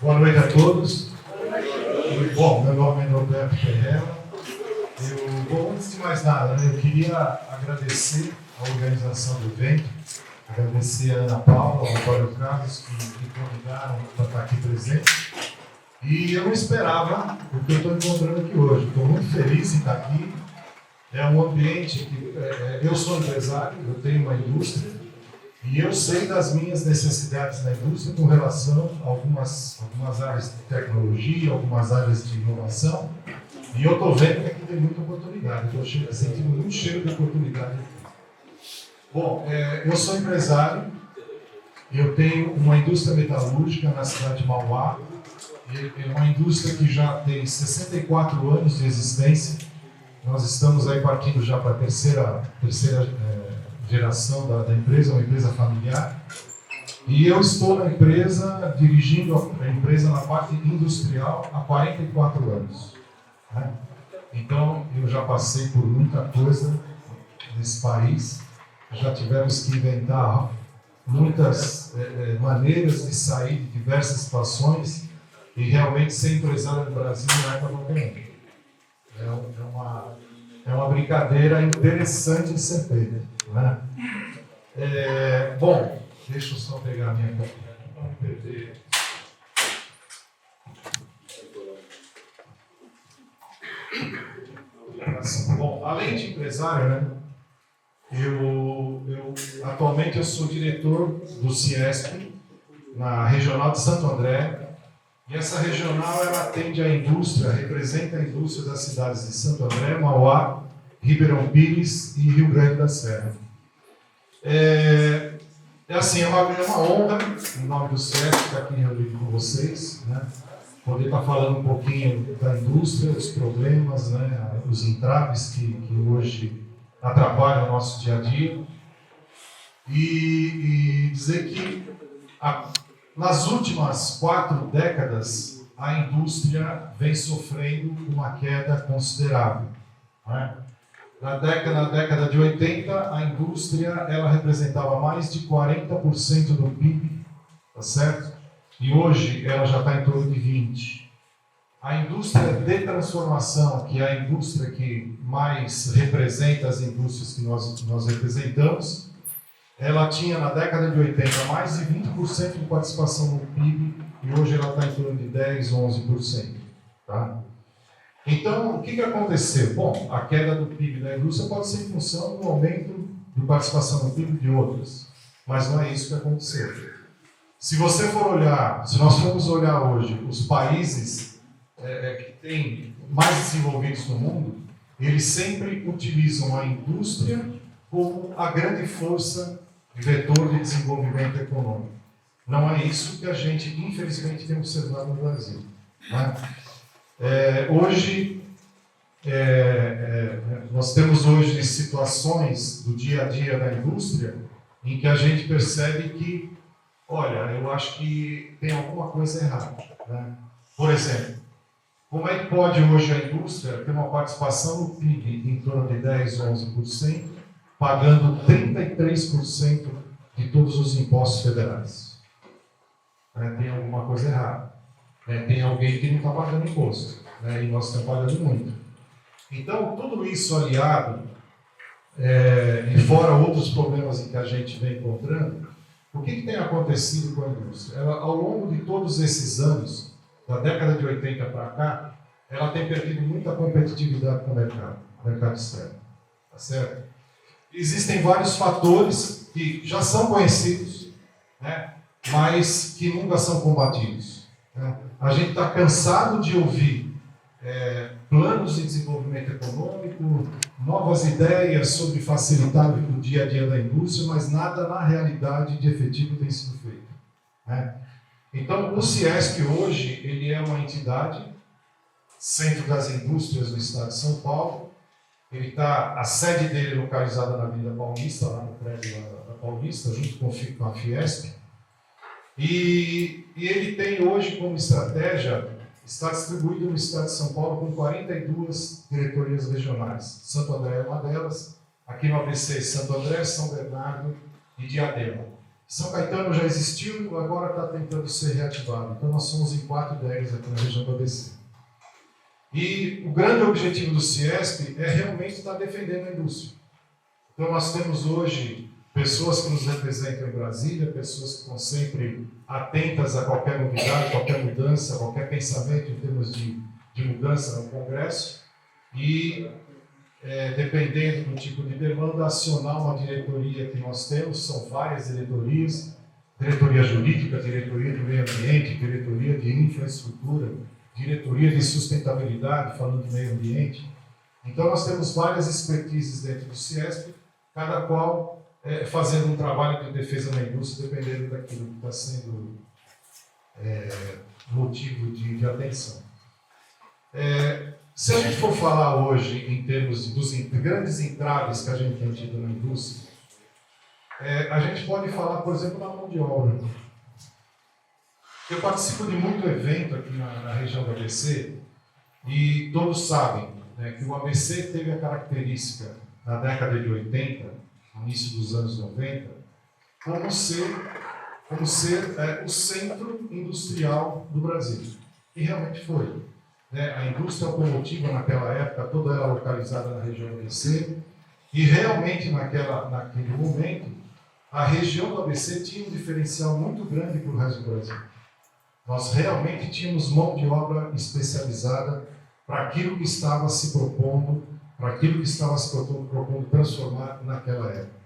Boa noite a todos. Bom, meu nome é Norberto Ferreira. Antes de mais nada, eu queria agradecer a organização do evento, agradecer a Ana Paula, ao Antônio Carlos, que me convidaram para estar aqui presente. E eu não esperava o que eu estou encontrando aqui hoje. Estou muito feliz em estar aqui. É um ambiente que... eu sou empresário, eu tenho uma indústria, e eu sei das minhas necessidades na indústria com relação a algumas áreas de tecnologia, algumas áreas de inovação, e eu estou vendo que aqui tem muita oportunidade, estou sentindo muito cheiro de oportunidade aqui. Bom, eu sou empresário, eu tenho uma indústria metalúrgica na cidade de Mauá, é uma indústria que já tem 64 anos de existência. Nós estamos aí partindo já para a terceira geração da empresa, uma empresa familiar. E eu estou na empresa, dirigindo a empresa na parte industrial há 44 anos. Né? Então, eu já passei por muita coisa nesse país. Já tivemos que inventar muitas maneiras de sair de diversas situações. E realmente ser empresário no Brasil não é para qualquer um. É uma brincadeira interessante de ser feita. Né? Bom, deixa eu só pegar a minha cópia para não perder. Bom, além de empresário, né, atualmente eu sou diretor do Ciesp, na Regional de Santo André. E essa regional, ela atende a indústria, representa a indústria das cidades de Santo André, Mauá, Ribeirão Pires e Rio Grande da Serra. É uma honra, em nome do CESP, estar aqui reunido com vocês, né? Poder estar falando um pouquinho da indústria, dos problemas, né? Os entraves que hoje atrapalham o nosso dia a dia. E dizer que nas últimas 4 décadas, a indústria vem sofrendo uma queda considerável. Né? Na década de 80, a indústria ela representava mais de 40% do PIB, tá certo? E hoje ela já está em torno de 20%. A indústria de transformação, que é a indústria que mais representa as indústrias que nós representamos, ela tinha na década de 80 mais de 20% de participação no PIB e hoje ela está em torno de 10%, 11%. Tá? Então, o que aconteceu? Bom, a queda do PIB da indústria pode ser em função do aumento de participação no PIB de outras, mas não é isso que aconteceu. Se nós formos olhar hoje os países que têm mais desenvolvidos no mundo, eles sempre utilizam a indústria como a grande força vetor de desenvolvimento econômico. Não é isso que a gente, infelizmente, tem observado no Brasil. Né? Hoje, nós temos hoje situações do dia a dia da indústria em que a gente percebe que, olha, eu acho que tem alguma coisa errada. Né? Por exemplo, como é que pode hoje a indústria ter uma participação no PIB em torno de 10%, 11%, pagando 33% de todos os impostos federais? Tem alguma coisa errada. Tem alguém que não está pagando imposto. E nós estamos pagando muito. Então, tudo isso aliado, e fora outros problemas em que a gente vem encontrando, o que tem acontecido com a indústria? Ela, ao longo de todos esses anos, da década de 80 para cá, ela tem perdido muita competitividade com o mercado externo. Tá certo? Existem vários fatores que já são conhecidos, né, mas que nunca são combatidos. Né? A gente está cansado de ouvir planos de desenvolvimento econômico, novas ideias sobre facilitar o dia a dia da indústria, mas nada na realidade de efetivo tem sido feito. Né? Então, o Ciesp hoje ele é uma entidade, Centro das Indústrias do Estado de São Paulo. A sede dele é localizada na Avenida Paulista, lá no prédio da Paulista, junto com a Fiesp. E ele tem hoje como estratégia, está distribuído no Estado de São Paulo com 42 diretorias regionais. Santo André é uma delas, aqui no ABC Santo André, São Bernardo e Diadema. São Caetano já existiu, agora está tentando ser reativado. Então nós somos em 4 IDEGs aqui na região do ABC. E o grande objetivo do CIESP é realmente estar defendendo a indústria. Então nós temos hoje pessoas que nos representam em Brasília, pessoas que estão sempre atentas a qualquer novidade, qualquer mudança, qualquer pensamento em termos de mudança no Congresso. E, dependendo do tipo de demanda, acionar uma diretoria que nós temos, são várias diretorias, diretoria jurídica, diretoria de meio ambiente, diretoria de infraestrutura, diretoria de sustentabilidade, falando de meio ambiente. Então nós temos várias expertises dentro do CIESP, cada qual fazendo um trabalho de defesa da indústria, dependendo daquilo que está sendo motivo de atenção. Se a gente for falar hoje em termos dos grandes entraves que a gente tem tido na indústria, a gente pode falar, por exemplo, na mão de obra. Eu participo de muito evento aqui na região do ABC e todos sabem, né, que o ABC teve a característica, na década de 80, no início dos anos 90, como ser o centro industrial do Brasil. E realmente foi. A indústria automotiva naquela época, toda ela localizada na região do ABC, e realmente naquele momento, a região do ABC tinha um diferencial muito grande para o resto do Brasil. Nós realmente tínhamos mão de obra especializada para aquilo que estava se propondo, para aquilo que estava se propondo transformar naquela época.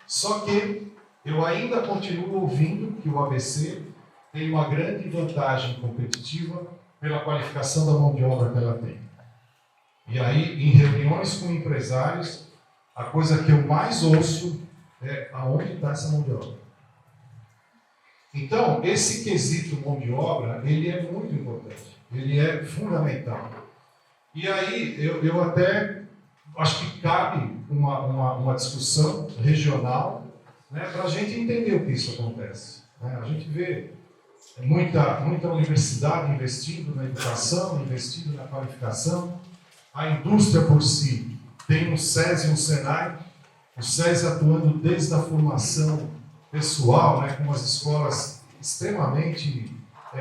Só que eu ainda continuo ouvindo que o ABC tem uma grande vantagem competitiva pela qualificação da mão de obra que ela tem. E aí, em reuniões com empresários, a coisa que eu mais ouço é aonde está essa mão de obra. Então, esse quesito mão de obra, ele é muito importante, ele é fundamental. E aí, eu até acho que cabe uma discussão regional, né, para a gente entender o que isso acontece. A gente vê muita universidade investindo na educação, investindo na qualificação. A indústria por si tem um SESI e um SENAI, o SESI atuando desde a formação pessoal, né, com as escolas extremamente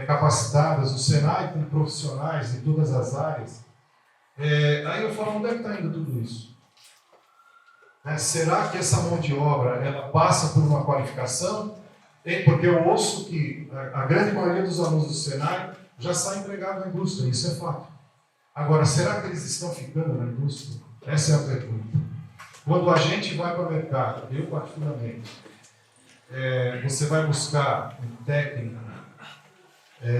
capacitadas, o SENAI com profissionais de todas as áreas. Aí eu falo, onde é que está indo tudo isso? Será que essa mão de obra ela passa por uma qualificação? Porque eu ouço que a grande maioria dos alunos do Senai já sai empregado na indústria, isso é fato. Agora, será que eles estão ficando na indústria? Essa é a pergunta. Quando a gente vai para o mercado, eu particularmente, você vai buscar um técnico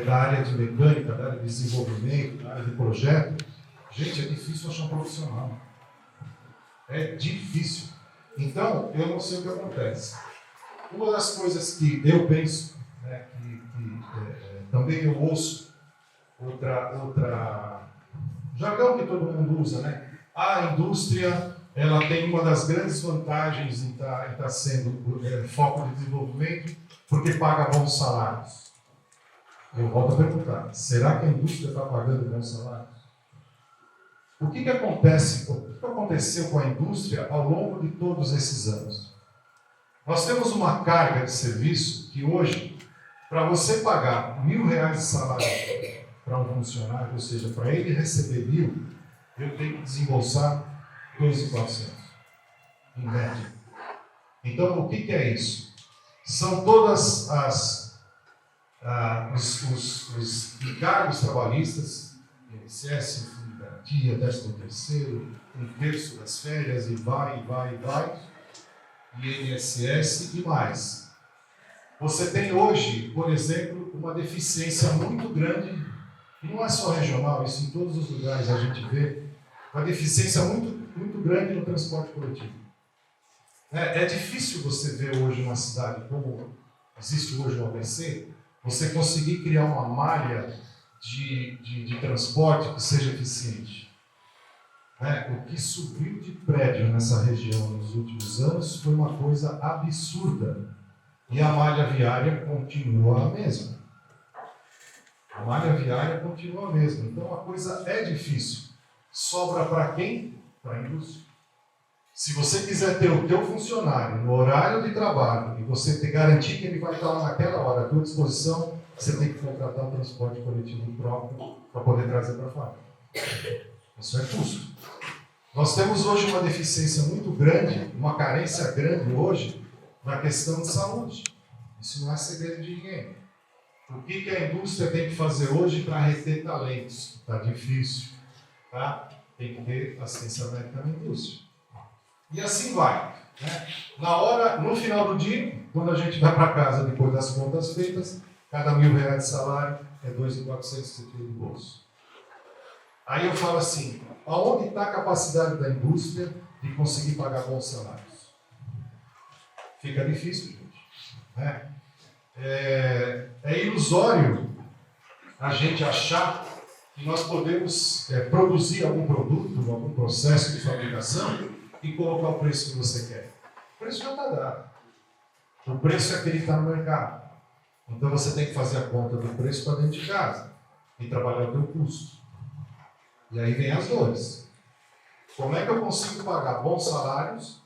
da área de mecânica, da área de desenvolvimento, da área de projeto, gente, é difícil achar um profissional. É difícil. Então, eu não sei o que acontece. Uma das coisas que eu penso, né, que também eu ouço, outra jargão que todo mundo usa, né? A indústria ela tem uma das grandes vantagens em estar sendo foco de desenvolvimento, porque paga bons salários. Eu volto a perguntar, será que a indústria está pagando bons salários? O que aconteceu com a indústria ao longo de todos esses anos? Nós temos uma carga de serviço que hoje, para você pagar R$1.000 de salário para um funcionário, ou seja, para ele receber 1.000, eu tenho que desembolsar 2.400, em média. Então, o que é isso? São todas os encargos trabalhistas, INSS, fundo de garantia, 13º, 1/3 das férias, e vai, INSS e mais. Você tem hoje, por exemplo, uma deficiência muito grande, e não é só regional, isso em todos os lugares a gente vê, uma deficiência muito grande no transporte coletivo. É difícil você ver hoje uma cidade como existe hoje no ABC, você conseguir criar uma malha de transporte que seja eficiente. O que subiu de prédio nessa região nos últimos anos foi uma coisa absurda. E a malha viária continua a mesma. A malha viária continua a mesma. Então a coisa é difícil. Sobra para quem? Para a indústria. Se você quiser ter o teu funcionário no horário de trabalho e você ter garantir que ele vai estar lá naquela hora à tua disposição, você tem que contratar um transporte coletivo próprio para poder trazer para a fábrica. Isso é custo. Nós temos hoje uma deficiência muito grande, uma carência grande hoje na questão de saúde. Isso não é segredo de ninguém. O que a indústria tem que fazer hoje para reter talentos? Está difícil. Tá? Tem que ter assistência médica na indústria. E assim vai. Né? No final do dia, quando a gente vai para casa depois das contas feitas, cada R$1.000 de salário é 2.400 que você tira do bolso. Aí eu falo assim, aonde está a capacidade da indústria de conseguir pagar bons salários? Fica difícil, gente. Né? É ilusório a gente achar que nós podemos produzir algum produto, algum processo de fabricação e colocar o preço que você quer. O preço já está dado. O preço é aquele que está no mercado. Então você tem que fazer a conta do preço para dentro de casa e trabalhar o teu custo. E aí vem as dores. Como é que eu consigo pagar bons salários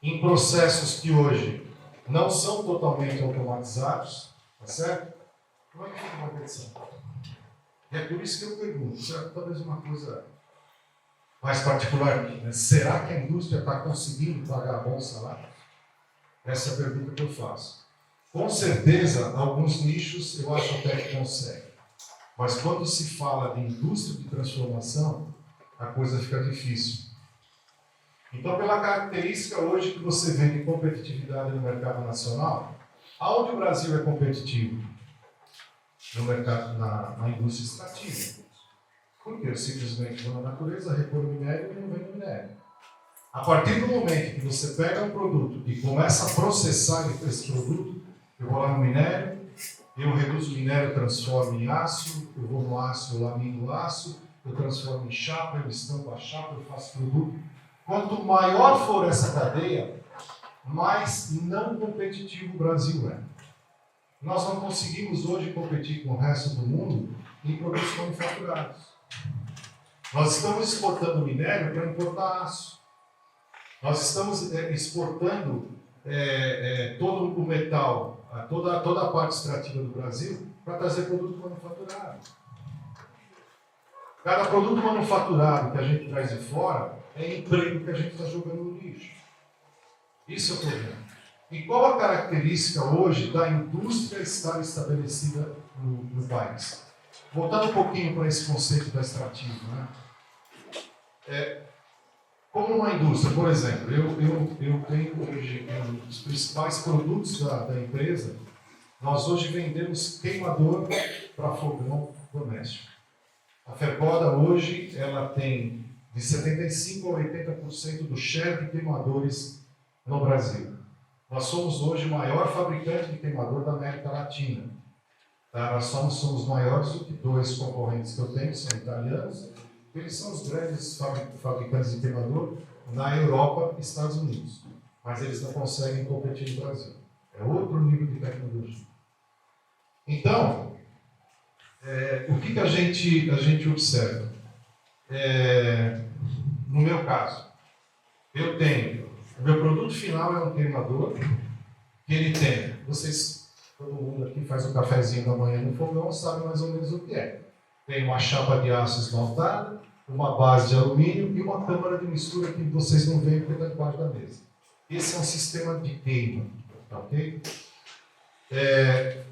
em processos que hoje não são totalmente automatizados, tá certo? Como é que fica a competição? E é por isso que eu pergunto, será talvez uma coisa mais particular aqui, né? Será que a indústria está conseguindo pagar bons salários? Essa é a pergunta que eu faço. Com certeza, alguns nichos eu acho até que conseguem. Mas quando se fala de indústria de transformação, a coisa fica difícil. Então, pela característica hoje que você vê de competitividade no mercado nacional, aonde o Brasil é competitivo? No mercado, na indústria extrativa. Por quê? Eu simplesmente vou na natureza, recolho o minério e não vendo minério. A partir do momento que você pega um produto e começa a processar esse produto, eu vou lá no minério, eu reduzo o minério, transformo em aço, eu vou no aço, eu lamino o aço, eu transformo em chapa, eu estampo a chapa, eu faço produto. Quanto maior for essa cadeia, mais não competitivo o Brasil é. Nós não conseguimos hoje competir com o resto do mundo em produtos manufaturados. Nós estamos exportando minério para importar aço. Nós estamos exportando todo o metal, toda a parte extrativa do Brasil para trazer produto manufaturado. Cada produto manufaturado que a gente traz de fora é emprego que a gente está jogando no lixo. Isso é o problema. E qual a característica hoje da indústria estar estabelecida no país? Voltando um pouquinho para esse conceito da extrativa, né? Como uma indústria, por exemplo, eu tenho hoje um dos principais produtos da empresa, nós hoje vendemos queimador para fogão doméstico. A Fercoda hoje ela tem de 75% a 80% do share de queimadores no Brasil. Nós somos hoje o maior fabricante de queimador da América Latina. Tá? Nós somos maiores do que dois concorrentes que eu tenho, que são italianos. Eles são os grandes fabricantes de queimador na Europa e Estados Unidos. Mas eles não conseguem competir no Brasil. É outro nível de tecnologia. Então, o que a gente observa? No meu caso, eu tenho o meu produto final é um queimador que ele tem. Todo mundo aqui faz um cafezinho da manhã no fogão, sabe mais ou menos o que é. Tem uma chapa de aço esmaltada, uma base de alumínio e uma câmara de mistura que vocês não veem porque está debaixo da mesa. Esse é um sistema de queima, tá ok?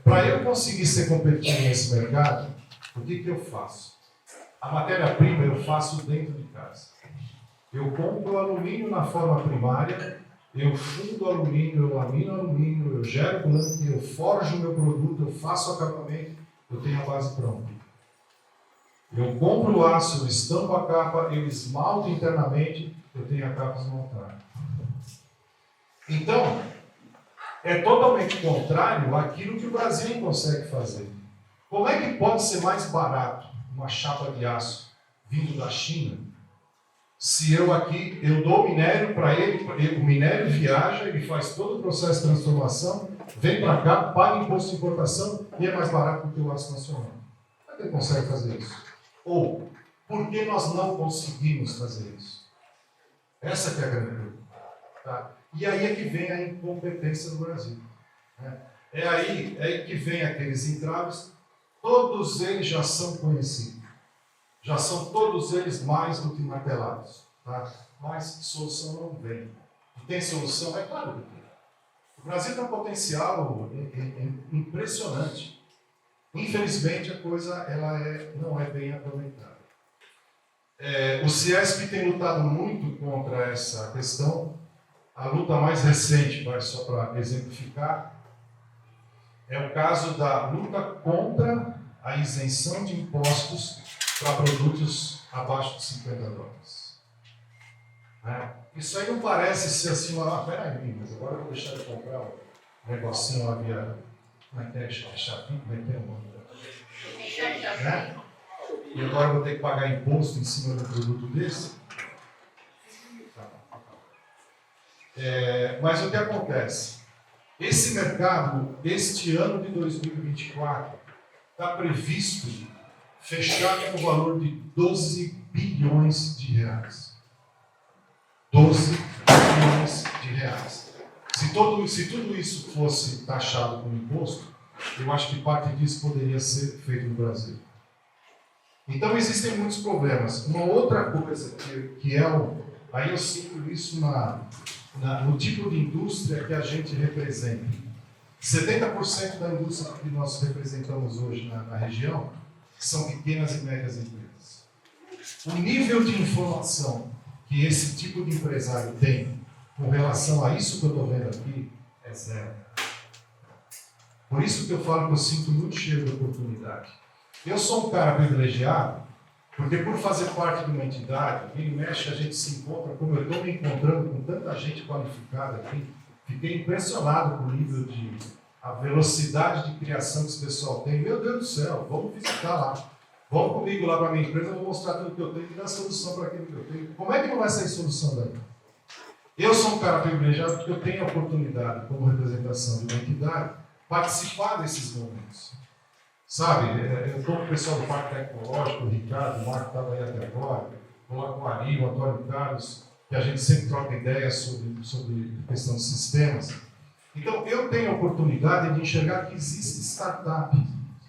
Para eu conseguir ser competitivo nesse mercado, o que eu faço? A matéria-prima eu faço dentro de casa. Eu compro alumínio na forma primária, eu fundo alumínio, eu lamino alumínio, eu gero blank, eu forjo o meu produto, eu faço acabamento, eu tenho a base pronta. Eu compro o aço, eu estampo a capa, eu esmalto internamente, eu tenho a capa esmaltada. Então, é totalmente contrário àquilo que o Brasil consegue fazer. Como é que pode ser mais barato uma chapa de aço vindo da China, se eu dou minério para ele, o minério viaja, ele faz todo o processo de transformação, vem para cá, paga imposto de importação e é mais barato do que o aço nacional? Como é que ele consegue fazer isso? Ou, por que nós não conseguimos fazer isso? Essa que é a grande pergunta. Tá? E aí é que vem a incompetência do Brasil. Né? É aí que vem aqueles entraves, todos eles já são conhecidos. Já são todos eles mais do que martelados. Tá? Mas solução não vem. E tem solução? É claro que tem. O Brasil tem um potencial impressionante. Infelizmente, a coisa não é bem aproveitada. O CIESP tem lutado muito contra essa questão. A luta mais recente, só para exemplificar, é o caso da luta contra a isenção de impostos para produtos abaixo de 50 dólares. Isso aí não parece ser assim, peraí, mas agora eu vou deixar de comprar um negocinho lá via, como é que é, chapinho, como é que é o nome? Né? E agora eu vou ter que pagar imposto em cima de um produto desse? Mas o que acontece? Esse mercado, este ano de 2024, está previsto fechar com o valor de 12 bilhões de reais. 12 bilhões de reais. Se tudo isso fosse taxado como imposto, eu acho que parte disso poderia ser feito no Brasil. Então existem muitos problemas. Uma outra coisa que aí eu sinto isso no tipo de indústria que a gente representa. 70% da indústria que nós representamos hoje na região são pequenas e médias empresas. O nível de informação que esse tipo de empresário tem com relação a isso que eu estou vendo aqui é zero. Por isso que eu falo que eu sinto muito cheio de oportunidade. Eu sou um cara privilegiado, porque por fazer parte de uma entidade, vira e mexe, a gente se encontra, como eu estou me encontrando com tanta gente qualificada aqui, fiquei impressionado com o nível a velocidade de criação que esse pessoal tem. Meu Deus do céu, vamos visitar lá. Vamos comigo lá para a minha empresa, eu vou mostrar tudo que eu tenho e dar solução para aquilo que eu tenho. Como é que não vai sair solução daí? Eu sou um cara privilegiado porque eu tenho a oportunidade, como representação de uma entidade, participar desses momentos. Sabe, eu estou com o pessoal do Parque Tecnológico, o Ricardo, o Marco estava aí até agora, estou lá com o Ari, o Antônio Carlos, que a gente sempre troca ideias sobre questão de sistemas. Então, eu tenho a oportunidade de enxergar que existe startup,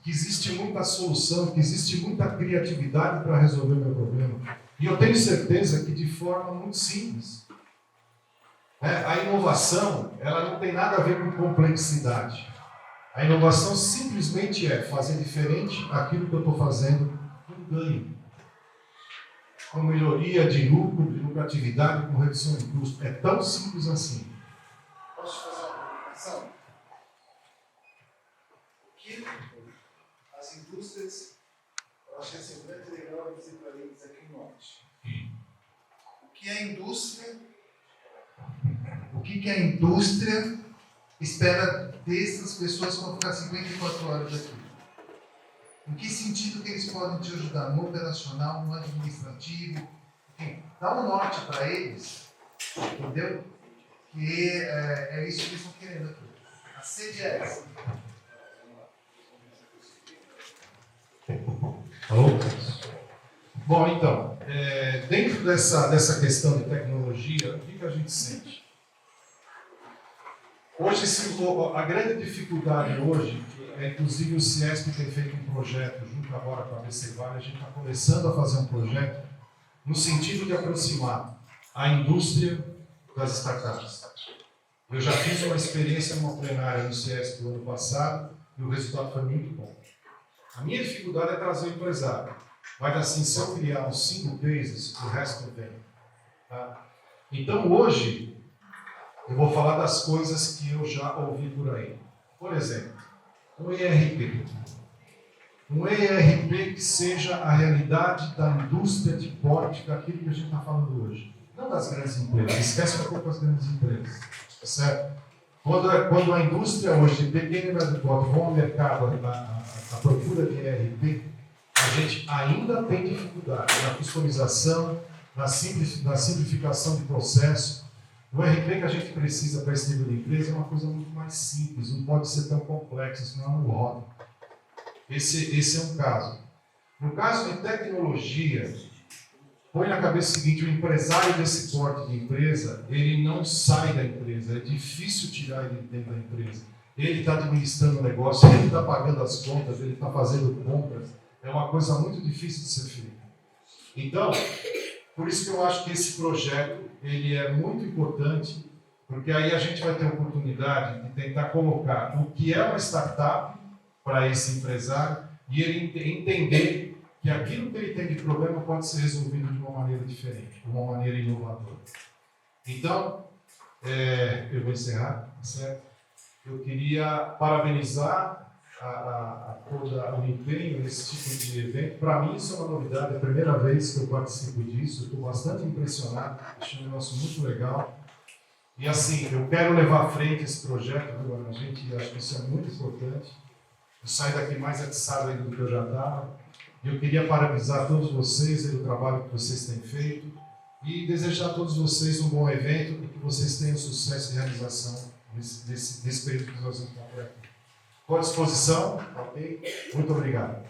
que existe muita solução, que existe muita criatividade para resolver o meu problema. E eu tenho certeza que de forma muito simples. A inovação, ela não tem nada a ver com complexidade. A inovação simplesmente é fazer diferente aquilo que eu estou fazendo com ganho. Com melhoria de lucro, de lucratividade, com redução de custo. É tão simples assim. Posso fazer uma provocação? O que as indústrias, eu acho que é sempre legal dizer para eles aqui no norte. O que a indústria espera dessas pessoas que vão ficar 54 horas aqui? Em que sentido que eles podem te ajudar? No operacional, no administrativo? Enfim, dá um norte para eles, entendeu? Que é isso que eles estão querendo aqui. A sede é essa. Alô? Bom, então, dentro dessa questão de tecnologia, o que a gente sente? Hoje, a grande dificuldade hoje, inclusive o CIESP tem feito um projeto junto agora com a BC Vale, a gente está começando a fazer um projeto no sentido de aproximar a indústria das startups. Eu já fiz uma experiência numa plenária no CIESP no ano passado e o resultado foi muito bom. A minha dificuldade é trazer o empresário, mas assim, se eu criar uns 5 cases, o resto vem. Tá? Então hoje, eu vou falar das coisas que eu já ouvi por aí. Por exemplo, um ERP. Um ERP que seja a realidade da indústria de porte, daquilo que a gente está falando hoje. Não das grandes empresas, esquece um pouco as grandes empresas. Certo? Quando a indústria hoje, de pequeno e médio porte, vão ao mercado à procura de ERP, a gente ainda tem dificuldade na customização, na simplificação de processo. O ERP que a gente precisa para esse nível de empresa é uma coisa muito mais simples, não pode ser tão complexo, senão não roda. Esse é um caso. No caso de tecnologia, põe na cabeça o seguinte: o empresário desse porte de empresa, ele não sai da empresa, é difícil tirar ele de dentro da empresa. Ele está administrando o negócio, ele está pagando as contas, ele está fazendo compras, é uma coisa muito difícil de ser feita. Então, por isso que eu acho que esse projeto ele é muito importante, porque aí a gente vai ter a oportunidade de tentar colocar o que é uma startup para esse empresário e ele entender que aquilo que ele tem de problema pode ser resolvido de uma maneira diferente, de uma maneira inovadora. Então, eu vou encerrar, certo? Eu queria parabenizar todo o empenho nesse tipo de evento. Para mim, isso é uma novidade, é a primeira vez que eu participo disso. Eu estou bastante impressionado, achei um negócio muito legal. E assim, eu quero levar à frente esse projeto, viu, Ana? Gente, acho que isso é muito importante. Eu saio daqui mais atiçado ainda do que eu já estava. E eu queria parabenizar todos vocês pelo trabalho que vocês têm feito e desejar a todos vocês um bom evento e que vocês tenham sucesso e realização nesse período que nós vamos estar por aqui. Estou à disposição, ok? Muito obrigado.